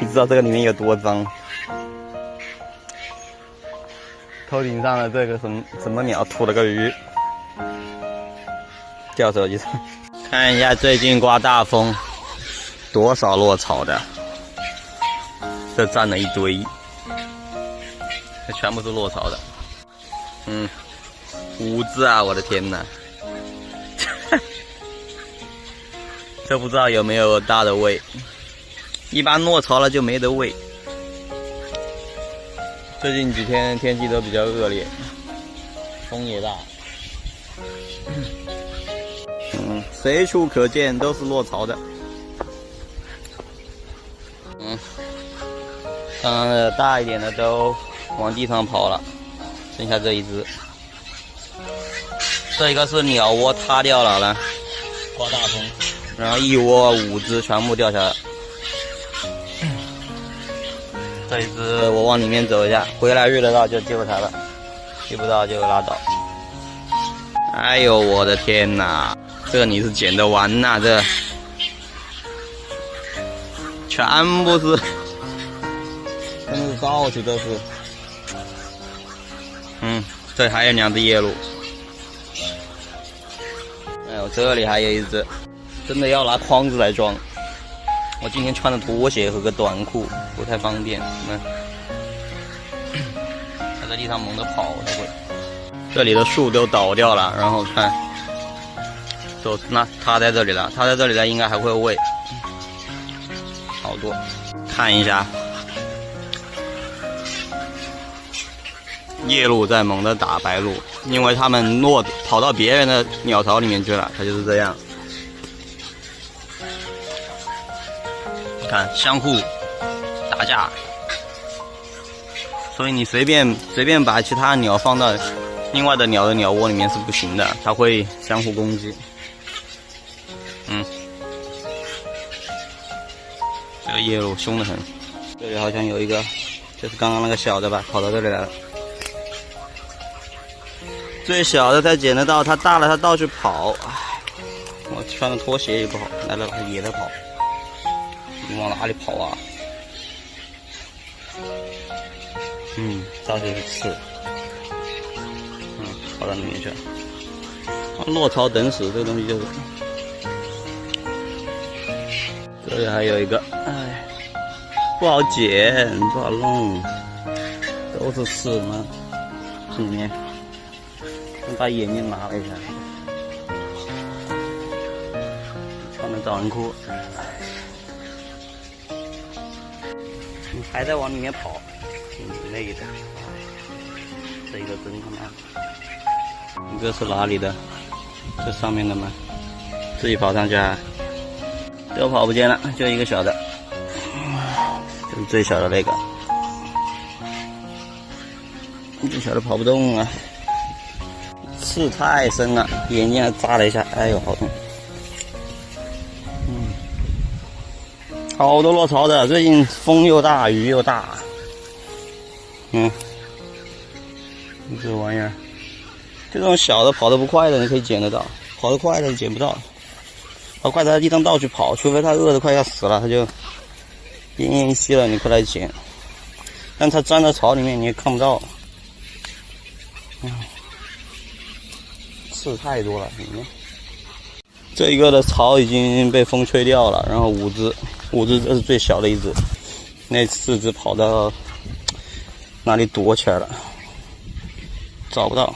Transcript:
你知道这个里面有多脏？头顶上的这个什么鸟吐了个鱼，掉手机上。看一下最近刮大风，多少落草的，这占了一堆，这全部是落草的。5只啊！我的天哪，这不知道有没有大的喂。一般落草了就没得喂。最近几天天气都比较恶劣，风也大。随处可见都是落巢的。刚刚的大一点的都往地上跑了，剩下这一只。这一个是鸟窝塌掉了呢，刮大风，然后一窝5只全部掉下来。这一只我往里面走一下，回来遇得到就救它了，遇不到就拉倒。哎呦我的天哪，这你是捡得完呐？这全部是，真是到处都是。这还有2只夜鹭。哎呦，这里还有一只，真的要拿筐子来装。我今天穿的拖鞋和个短裤不太方便，它在地上猛地跑才会。这里的树都倒掉了，然后看，那它在这里了，它在这里了，应该还会喂，好多。看一下，夜鹭在猛地打白鹭，因为它们跑到别人的鸟巢里面去了，它就是这样。看，相互打架，所以你随便把其他鸟放到另外的鸟的鸟窝里面是不行的，它会相互攻击。这个夜鹭凶得很。这里好像有一个，就是刚刚那个小的吧，跑到这里来了。最小的才捡得到，它大了它到处跑。我穿的拖鞋也不好，来了它也在跑。你往哪里跑啊？到处是刺。跑到里面去了。落巢等死这个东西就是。这里还有一个，不好捡，不好弄，都是刺嘛。这里面，把眼镜拿了一下，穿的短裤。还在往里面跑，挺累的。这个真他妈，一个是哪里的？这上面的吗？自己跑上去啊？都跑不见了，就一个小的，就是最小的那个。最小的跑不动啊，刺太深了，眼睛还扎了一下，哎呦好痛。好多落巢的，最近风又大，雨又大。这玩意儿，这种小的跑得不快的，你可以捡得到；跑得快的你捡不到。跑快的在地上到处跑，除非它饿得快要死了，它就奄奄一息了，你过来捡。但它钻到巢里面你也看不到。刺太多了，里面。这一个的巢已经被风吹掉了，然后5只，这是最小的一只，那4只跑到哪里躲起来了，找不到。